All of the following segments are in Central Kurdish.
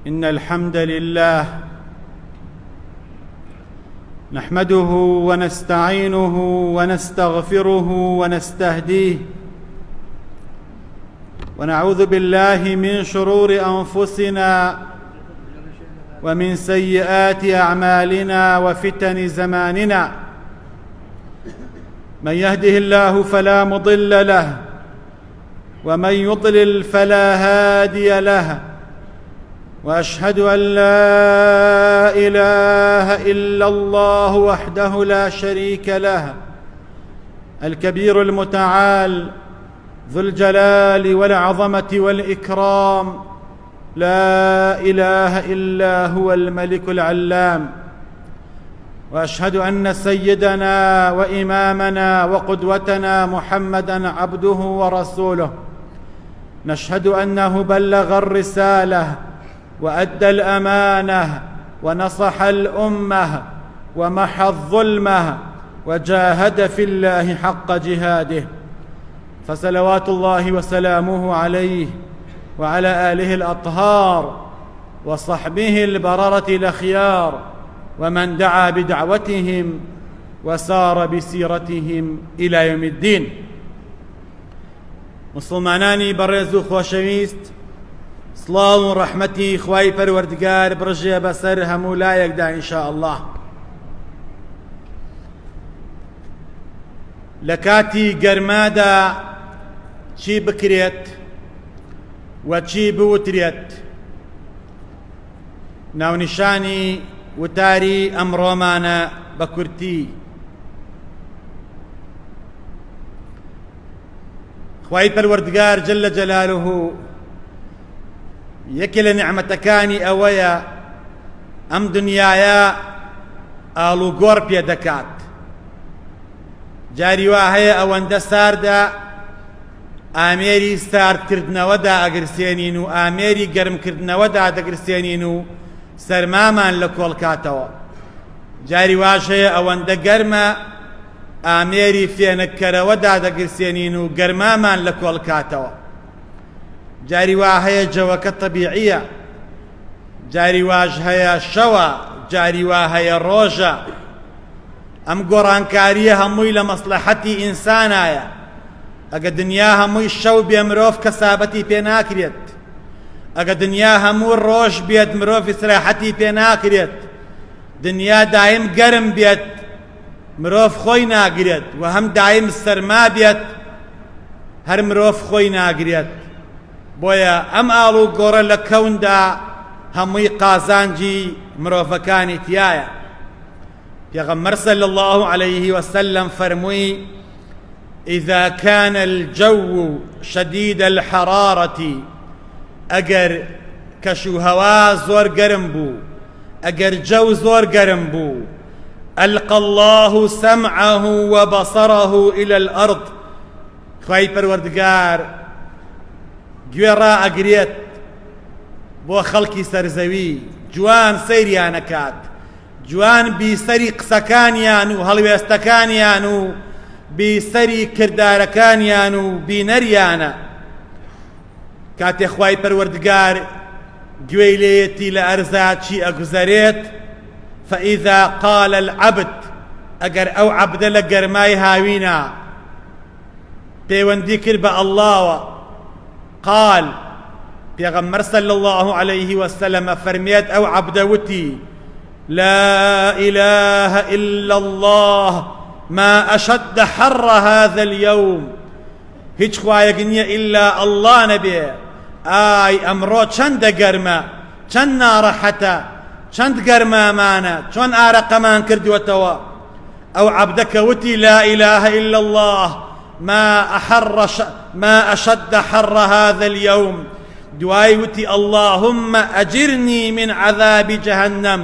إن الحمد لله نحمده ونستعينه ونستغفره ونستهديه ونعوذ بالله من شرور أنفسنا ومن سيئات أعمالنا وفتن زماننا. من يهده الله فلا مضل له ومن يضلل فلا هادي له، وأشهد أن لا إله إلا الله وحده لا شريك له الكبير المتعال ذو الجلال والعظمة والإكرام، لا إله إلا هو الملك العلام. وأشهد أن سيدنا وإمامنا وقدوتنا محمدًا عبده ورسوله، نشهد أنه بلغ الرسالة وأدى الأمانة ونصح الأمة ومحى الظلمة وجاهد في الله حق جهاده، فصلوات الله وسلامه عليه وعلى آله الأطهار وصحبه البررة الأخيار ومن دعا بدعوتهم وسار بسيرتهم إلى يوم الدين. مسلمانانی بەڕێز و خۆشەویست، سڵاو و ڕەحمەتی خوای پەروەردگار بڕژێ بەسەر هەموو لایەکدا ئینشاء الله. لە کاتی گەرمادا چی بکرێت و چی بوترێت، ناونیشانی وتاری ئەمڕۆمانە بە کورتی. خوای پەروەردگار جەلە جەلالوه یەکێ لە نیعمەتەکانی ئەوەیە ئەم دنیایە ئاڵوگۆڕ پێ دەکات. جاری وا هەیە ئەوەندە ساردا ئامێری ساردکردنەوەدا ئەگرسێنین و ئامێری گەرمکردنەوەدا دەگرسێنین و سەرمامان لە کۆڵکاتەوە. جاری واش هەیە ئەوەندە گەرمە ئامێری فێنکەرەوەدا دەگرسێنین و گەرمامان لە کۆڵکاتەوە. جاری وا هەیە جەوەکە تەبیعیە، جاری واش هەیە شەوە، جاری وا هەیە ڕۆژە. ئەم گۆڕانکاریە هەمووی لە مەسلەحەتی ئینسانایە. ئەگە دنیا هەمووی شەو بێ مرۆڤ کەسابەتی پێ ناکرێت، ئەگە دنیا هەموو ڕۆژ بێت مرۆڤ ئیسراحەتی پێ ناکرێت، دنیا دایم گەرم بێت مرۆڤ خۆی ناگرێت، و هەم دایم سەرما بێت هەر مرۆڤ خۆی ناگرێت. بۆیە ئەم ئاڵ و گۆڕە لە کەوندا هەمووی قازانجی مرۆڤەکانی تایە. پێغەمبەر صلی الله عليه وسلم فەرمووی: إذا كان الجو شديد الحرارة، ئەگەر کەشوهەوا زۆر گەرم بوو، ئەگەر جەو زۆر گەرم بوو، ألقى الله سمعه وبصره إلى الأرض، خوای پەروەردگار گوێڕا ئەگرێت بۆ خەڵکی سەرزەوی، جوان سەیریانەکات، جوان بیسەری قسەکانیان و هەڵوێستەکانیان و بیسەری کردارەکانیان و بینەریانە. کاتێ خوای پەروەردگار گوێی لێیەتی لە ئەرزاچی ئەگوزەرێت، فإذا قال العبد، ئەگەر ئەو عەبدە لە گەرمای هاوینە پەیوەندی کرد بە ئەڵڵاوە، قال پێغەمبەر صلی الله عليه وسلم فەرمێت ئەو عەبدە وتی: لا إله إلا الله ما أشد حر هذا اليوم، هیچ خوایەک نییە ئیلا ئەڵڵا نەبێ، ئای ئەمڕۆ چەندە گەرمە، چەند ناڕەحەتە، چەند گەرمامانە، چۆن ئارەقەمان کردووەتەوە. ئەو عەبدە کە وتی لا إله إلا الله ما أشد حر هذا اليوم، دوای وتی اللهم أجرني من عذاب جهنم،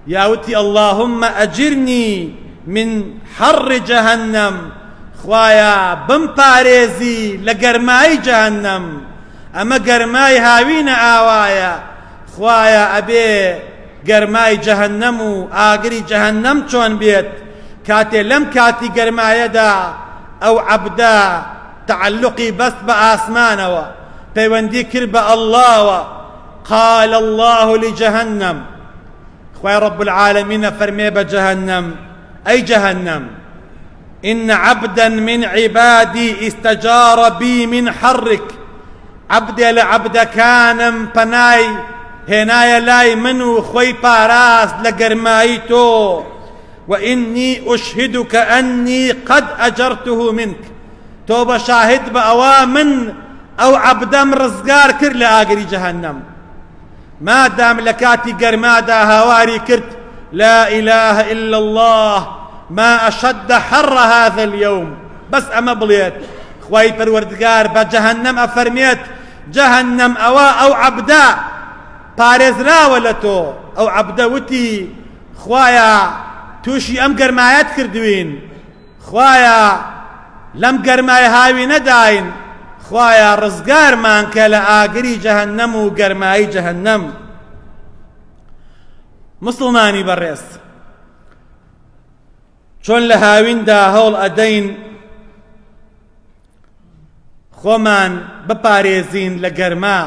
یا وتی اللهم أجرني من حر جهنم، خوایا بمپارێزی لە گەرمای جەهەنەم، ئەمە گەرمای هاوینە ئاوایە، خوایا ئەبێ گەرمای جەهەنەم و ئاگری جەهەنەم چۆن بێت. کاتێ لەم کاتی گەرمایەدا ئەو عەبدە تعلقی بەست بە ئاسمانەوە، پەیوەندی کرد بە ئەڵڵاوە، قال الله لجهنم خوای رب العالمين فرمي بجهنم أي جهنم إن عبدا من عبادي استجار بي من حرك عبدي لعبد كانم پناي هنايا لاي منو خوي باراس لقرمايتو وإني أشهدك أني قد أجرته منك توبة شاهد بأوامن أو عبدم رزقار كر لآقري جهنم ما دام لكاتي قرمادا هواري كرت لا إله إلا الله ما أشد حر هذا اليوم بس أما بليت خواي پروردگار بجهنم أفرميت جهنم أو عبدا بارزرا ولتو أو عبدا وتي خوايا توشي أم قرمايات كردوين خوايا لم قرماي هاوي نداين خوايا رزقار مانك لآقري جهنم وقرماي جهنم مسلماني بريس چۆن لە هاویندا هەوڵ ئەدەین خۆمان بپارێزین لە گەرما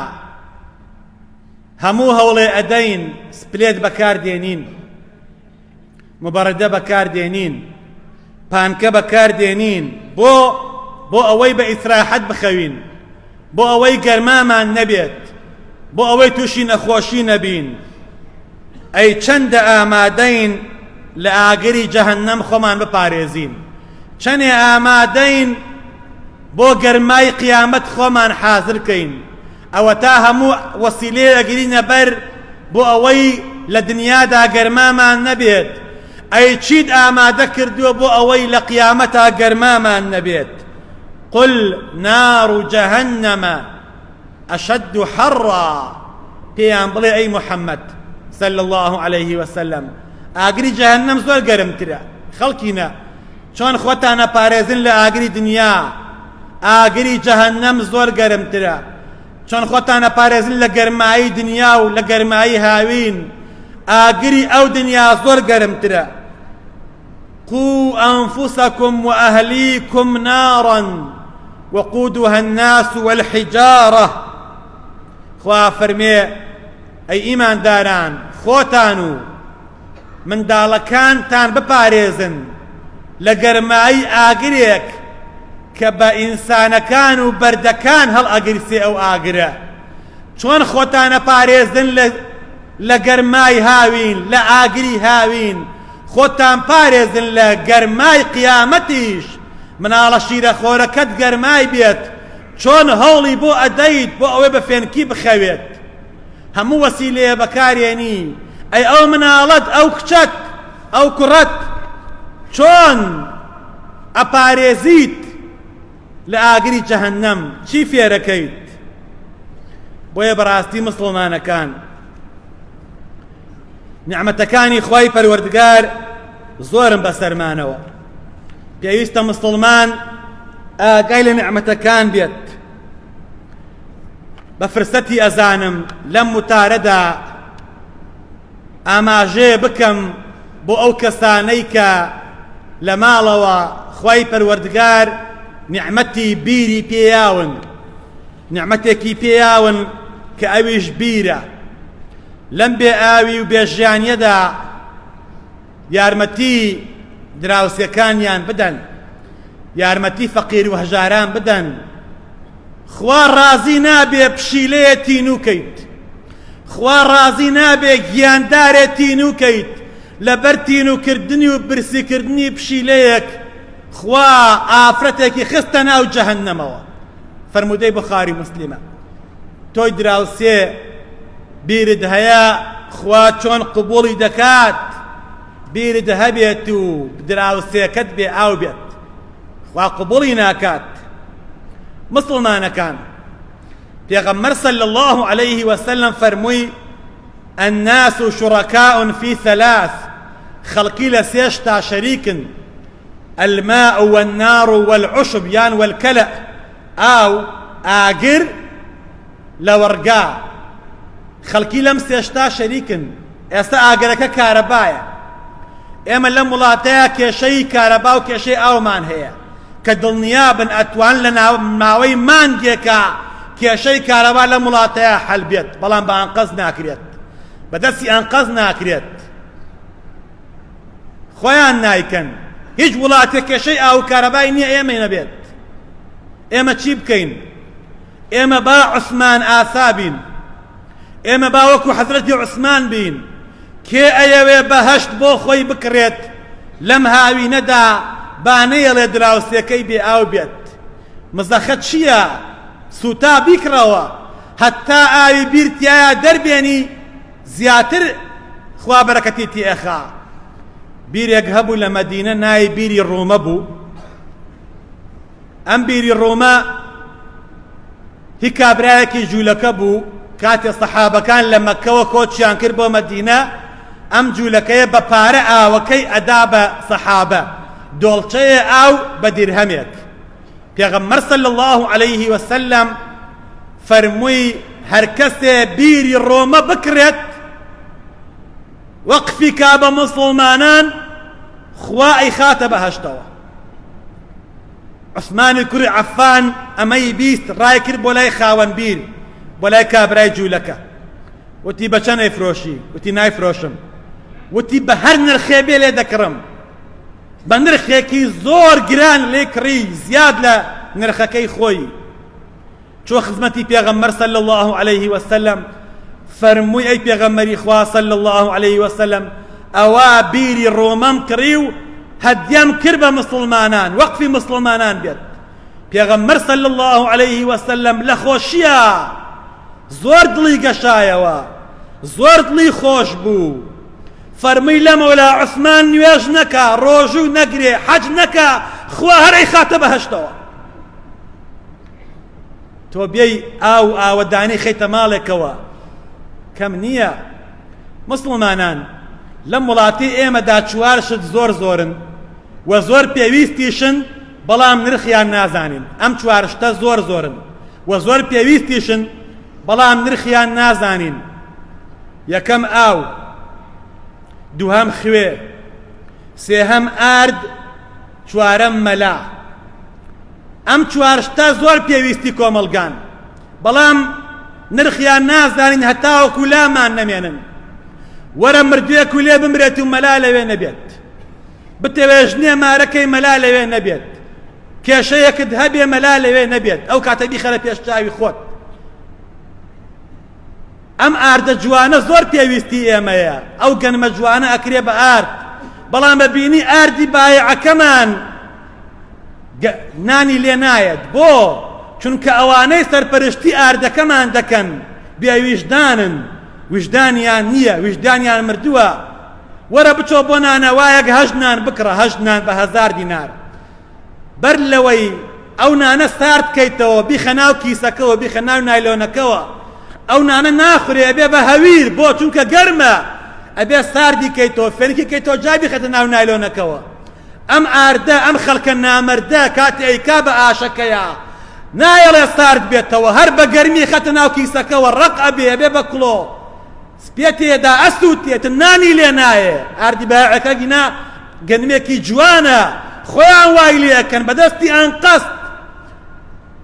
هەموو هەوڵێ ئەدەین سپلێت بەکاردێنین مبەڕەدە بەکاردێنین پانکە بەکاردێنین بۆ ئەوەی بە ئیسراحەت بخەوین بۆ ئەوەی گەرمامان نەبێت بۆ ئەوەی تووشی نەخۆشی نەبین ئەی چەندە ئامادەین لە ئاگری جەهەنەم خۆمان بپارێزین چەندێ ئامادەین بۆ گەرمای قیامەت خۆمان حازرکەین ئەوە تا هەموو وەسیلەیە ئەگرینە بەر بۆ ئەوەی لە دنیادا گەرمامان نەبێت ئەی چیت ئامادە کردووە بۆ ئەوەی لە قیامەتا گەرمامان نەبێت قل نار جەهەنەم ئەشەد حەڕا پێیان بڵێ ئەی محەممەد صلى الله عليه وسلم ئاگری جەهەنەم زۆر گەرمترە خەڵکینە چۆن خۆتانە پارێزن لە ئاگری دنیا ئاگری جەهەنەم زۆر گەرمترە چۆن خۆتانە پارێزن لە گەرمایی دنیا و لە گەرمایی هاوین ئاگری ئەو دنیا زۆر گەرمترە قوا أنفسكم وأهليكم نارا وقودها الناس والحجارة خوا فەرمێ ئەی ئیمان داران خۆتان و منداڵەکانتان بپارێزن لە گەرمایی ئاگرێک کە بە ئینسانەکان و بەردەکان هەڵ ئەگرسێ ئەو ئاگرە چۆن خۆتانە پارێزن لە گەرمای هاوین لە ئاگری هاوین خۆتان پارێزن لە گەرمای قیامەتیش مناڵە شیرەخۆرەکەت گەرمای بێت چۆن هەوڵی بۆ ئەدەیت بۆ ئەوەی بە فێنکی بخەوێت هەموو وەسیلەیە بەکارێنی ئەی ئەو مناڵەت ئەو کچەت ئەو کوڕەت چۆن ئەپارێزیت لە ئاگری جەهەنەم چی فێرەکەیت بۆیە بەڕاستی مسڵمانەکان نیعمەتەکانی خوای پەروەردگار زۆرن بەسەرمانەوە پێویستە مسڵمان ئاگای لە نیعمەتەکان بێت بە فرسەتی ئەزانم لەم وتارەدا ئاماژێ بکەم بۆ ئەو کەسانەی کە لە ماڵەوە خوای پەروەردگار نیعمەتی بیری پێیاون نیعمەتێکی پێیاون کە ئەویش بیرە لەم بێ ئاوی و بێژیانیەدا یارمەتی دراوسەکانیان بدەن یارمەتی فەقیر و هەژاران بدەن خوا ڕازی نابێ پشیلەیە تینوکەیت خوا ڕازی نابێ گیاندارێ تینوکەیت لەبەر تینوکردنی و برسیکردنی پشیلەیەک خوا ئافرەتێکی خستە ناو جەهەنەمەوە فەرموودەی بوخاری موسلیمە تۆی دراوسێ بیرت هەیە خوا چۆن قبوڵی دەکات بیرت هەبێت و دراوسێکەت بێ ئاو بێت خوا قبوڵی ناکات مسلمانەکان پێغەمبەر صلی الله عليه وسلم فەرمووی الناس شركاء في ثلاث خەڵکی لە سێشتا شەریکن الماء والنار والعشب یان والكلأ ئاو ئاگر لە وەرگا خەڵکی لەم سێشتا شەریکن ئێستا ئاگرەکە کارەبایە ئێمە لەم وڵاتەیە کێشەی کارەبا و کێشەی ئاومان هەیە کە دڵنیابن ئەتوان لە ماوەی مانگێکە کێشەی کارەبا لە وڵاتەیە حەل بێت بەڵام بە ئەنقەز ناکرێت بەدەستی ئەنقەز ناکرێت خۆیان نایکەن هیچ وڵاتێک کێشەی ئاو کارەبای نییە ئێمەی نەبێت ئێمە چی بکەین ئێمە با عوسمان ئاسا بین ئێمە با وەکو حەزرەتی عوسمان بین کێ ئەیەوێ بەهەشت بۆ خۆی بکڕێت لەم هاوینەدا با نەیەڵێ دراوسێکەی بێ ئاو بێت مزەخە چییە سوتا بیکڕەوە هەتا ئاوی بیرتیایە دەربێنی زیاتر خوا بەرەکەتی تێخا بیرێک هەبوو لە مەدینە ناوی بیری ڕۆمە بوو ئەم بیری ڕۆمە هی کابرایەکی جوولەکە بوو کاتێ سەحابەکان لە مەککەوە کۆچیان کرد بۆ مەدینە ئەم جوولەکەیە بە پارە ئاوەکەی ئەدا بە سەحابە دۆڵچەیە ئاو بە دیرهەمێک پێغەمبەر صلی الله عليه وسلم فەرمووی هەر کەسێ بیری ڕۆمە بکرێت وەقفی کا بە موسڵمانان خوا ئەیخاتە بەهەشتەوە عوسمانی کوڕی عەفان ئەمەی بیست ڕای کرد بۆ لای خاوەنبیر بۆ لای کابرای جوولەکە وتی بە چەند ئەیفرۆشی وتی نایفرۆشم وتی بە هەر نرخێ بێ لێ دەکڕم بە نرخێکی زۆر گران لێ کڕی زیاد لە نرخەکەی خۆی چۆ خزمەتی پێغەمبەر صلی الله عليه وسلم فەرمووی ئەی پێغەمبەری خوا صلی الله عليه وسلم ئەوا بیری ڕۆمەم کڕی و هەدیەم کرد بە مسڵمانان وەقفی مسڵمانان بێت پێغەمبەر صلی الله عليه وسلم لە خۆشیە زۆر دڵی گەشایەوە زۆر دڵی خۆش بوو فەرمووی لەمەولا عوسمان نوێژ نەکا ڕۆژوو نەگرێ حەج نەکا خوا هەر ئەیخاتە بەهەشتەوە تۆ بێی ئاو ئاوەدانی خەیتە ماڵێکەوە کەم نییە مسڵمانان لەم وڵاتی ئێمەدا چوارشت زۆر زۆرن و زۆر پێویستیشن بەڵام نرخیان نازانین ئەم چوارشتە زۆر زۆرن و زۆر پێویستیشن بەڵام نرخیان نازانین یەکەم ئاو دووهەم خوێ سێهەم ئارد چوارەم مەلا ئەم چوارشتە زۆر پێویستی کۆمەڵگان بەڵام نرخیان نازانین هەتاوەکو لامان نەمێنن وەرە مردوێک و لێ بمرێت و مەلا لەوێ نەبێت بتەوێ ژنێ مارەکەی مەلا لەوێ نەبێت کێشەیەکت هەبێ مەلا لەوێ نەبێت ئەو کاتە بیخەرە پێش چاوی خۆت ئەم ئاردە جوانە زۆر پێویستی ئێمەیە ئەو گەنمە جوانە ئەکرێ بە ئارد بەڵام بەبینی ئاردی بایعەکەمان نانی لێ نایەت بۆ چونکە ئەوانەی سەرپەرشتی ئاردەکەمان دەکەن بێویژدانن وجدانیان نییە وجدانیان مردووە وەرە بچۆ بۆ نانەوایەک هەژنان بکڕە هەژنان بە 1000 دینار بەر لەوەی ئەو نانە سارد بکەیتەوە بیخە ناو کیسەکەەوە بیخە ناو نایلۆنەکەوە ئەو نانە ناخورێ ئەبێ بە هەویر بۆ چونکە گەرمە ئەبێ ساردی کەیتەوە فێنکی کەیتەوە جا بیخەتە ناو نایلۆنەکەوە ئەم ئاردە ئەم خەڵکە نامەردە کاتێ ئەیکا بە ئاشەکەیە نایەڵێ سارد بێتەوە هەر بە گەرمی خەتە ناو کیسەکەەوە ڕق ئەبێ ئەبێ بە کڵۆ سپێتێدا ئەسووتێت نانی لێ نایە ئاردی بایعەکە گینا گەنمێکی جوانە خۆیان وای لێەکەن بەدەستی ئەنقەست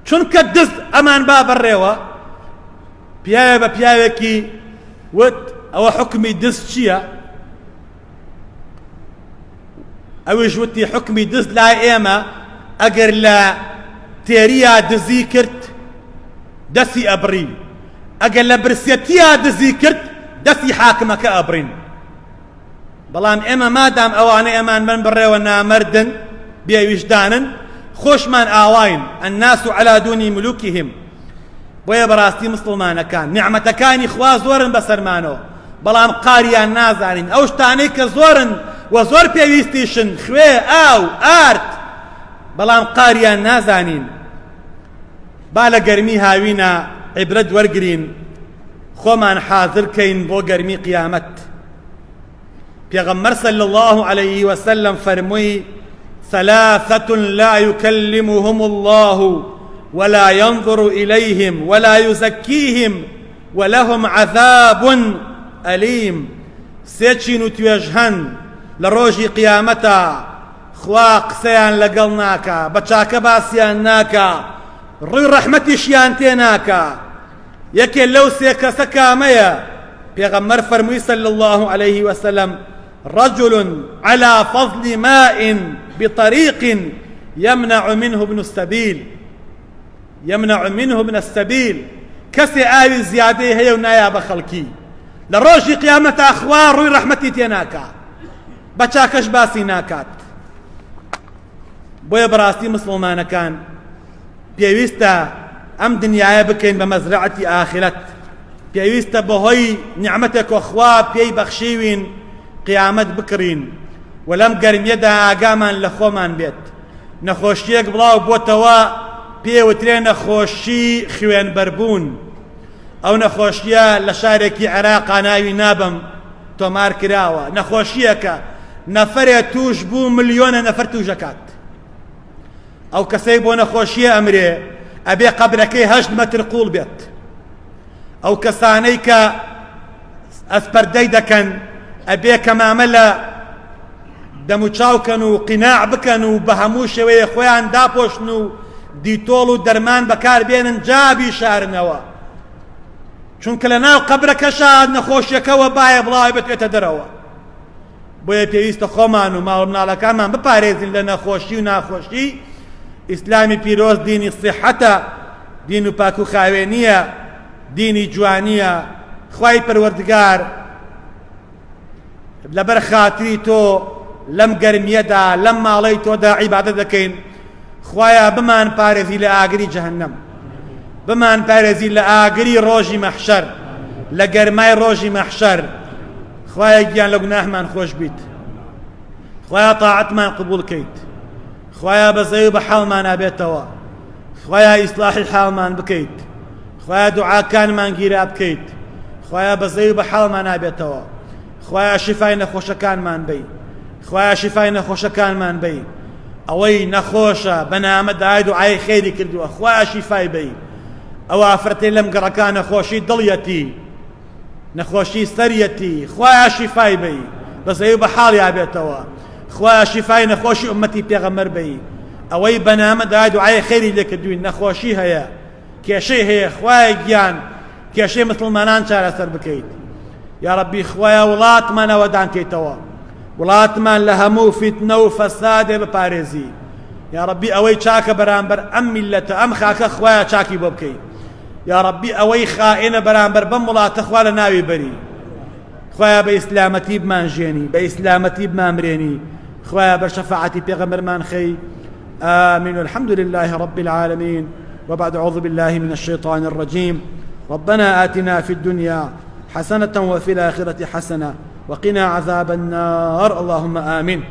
چونکە دست ئەمان با بەڕێوە پیاوێ بە پیاوێکی وت ئەوە حکمی دست چییە ئەویش وتی حکمی دست لای ئێمە ئەگەر لە تێریە دزی کرد دەستی ئەبڕی ئەگەر لە برسێتیە دزی کرد دەستی حاکمەکە ئەبڕین بەڵام ئێمە مادام ئەوانەی ئەمان من بڕێوە نامەردن بێویژدانن خۆشمان ئاواین الناس على دونی ملوکهم بۆیە بەڕاستی مسڵمانەکان نیعمەتەکانی خوا زۆرن بەسەرمانەوە بەڵام قاریان نازانین ئەو شتانەی کە زۆرن و زۆر پێویستیشن خوێ ئاو ئارد بەڵام قاریان نازانین با لە گەرمی هاوینە عیبرەت وەرگرین خۆمان حاضر کەین بۆ گەرمی قیامەت پێغەمبەر صلی الله عليه وسلم فەرمووی ثلاثة لا يكلمهم الله ولا ينظر إليهم ولا يزكيهم ولهم عذاب أليم سێچین و توێژهەن لە ڕۆژی قیامەتە خوا قسەیان لەگەڵ ناکە بە چاکە باسییان ناکە ڕووی ڕەحمەتیشیان تێناکە. یەکێ لەو سێ کەسە کامەیە؟ پێغەمبەر فەرمووی صلی الله عليه وسلم: رجل على فضل ماء بطريق يمنع منه ابن ابن السبيل كسي آوي زيادة هي ونايا بخلقي لروجي قيامة أخوار روي رحمتي تيناكا بچاكش باسي ناكات. بويا براسي مسلمان كان بيويستا أم دنيايا بكين بمزرعتي آخرت بيويستا بهوي نعمتك وأخوا بيي بخشيوين قيامت بكرين ولم قرم يدا آقامان لخومان بيت نخوشيك بلاو بوتوا پێوترێ نەخۆشی خوێن بەربوون ئەو نەخۆشیە لە شارێکی عێراقا ناوی نابم تۆمار کراوە. نەخۆشیەکە نەفرێ توش بوو ملیۆنە نەفەر توشەکات. ئەو کەسەی بۆ نەخۆشیە ئەمرێ ئەبێ قەبرەکەی 8 مەتر قوڵ بێت. ئەو کەسانەی کە ئەسپەردەی دەکەن ئەبێ کەمامە لە دەموچاوکەن و قیناع بکەن و بە هەموو شێوەیە خۆیان داپۆشن و دیتۆڵ و دەرمان بەکار بێنن جابی شارنەوە، چونکە لە ناو قەبرەکەشا نەخۆشیەکەوە باە بڵاوی بێتێتە دەرەوە. بۆیە پێویستە خۆمان و ماڵ مناڵەکانمان بپارێزین لە نەخۆشی و ناخۆشی. ئیسلامی پیرۆز دینی سیحەتە، دین و پاک و خاوێنیە، دینی جوانیە. خوای پەروەردگار لەبەر خاتری تۆ لەم گەرمیەدا لەم ماڵەی تۆدا عیبادەت دەکەین. خوایە بمان پارێزی لە ئاگری جەهەنەم، بمان پارێزی لە ئاگری ڕۆژی مەحشەر، لە گەرمای ڕۆژی مەحشەر. خوایە گیان لە گوناحمان خۆش بیت، خوایە تاعەتمان قبوڵ کەیت، خوایە بەزەی و بە حاڵمان ئابێتەوە، خوایە ئیسلاحی حاڵمان بکەیت، خوایە دوعاکانمان گیرا بکەیت، خوایە بەزەی و بە حاڵمان ئابێتەوە، خوایە شیفای نەخۆشەکانمان بەی، خوایە شیفای نەخۆشەکانمان بەی. ئەوەی نەخۆشە بەنامە داعای دوعای خێری کردووە، خوایە شیفای بەی. ئەو ئافرەتەی لەم گەڕەکە نەخۆشی دڵیەتی، نەخۆشی سەریەتی، خوایە شیفای بەی، بەزەی و بە حاڵی ئابێتەوە، خوایە شیفای نەخۆشی ئومەتی پێغەمبەر بەی. ئەوەی بەنامە داعای دوعای خێری لێ کردووی، نەخۆشی هەیە، کێشەی هەیە، خوایە گیان کێشەی مسلمانان چارەسەر بکەیت. یا ڕەبی خوایە وڵاتمانەوە دانکەیتەوە، وڵاتمان لە هەموو فیتنە و فەسادێ بپارێزی. یا ڕەبی ئەوەی چاکە بەرامبەر ئەم میلەتە ئەم خاکە خوایە چاکی بۆ بکەیت. یا ڕەبی ئەوەی خائینە بەرامبەر بەم وڵاتە خوا لە ناوی بەری. خوایە بە ئیسلامەتی بمانژێنی، بە ئیسلامەتی بمامرێنی. خوایە بە شەفاعەتی پێغەمبەرمان خەی. آمين. والحمد لله رب العالمين. وبعد أعوذ بالله من الشيطان الرجيم. ربنا آتنا في الدنيا حسنة وفي الآخرة حسنة وقنا عذاب النار. اللهم آمين.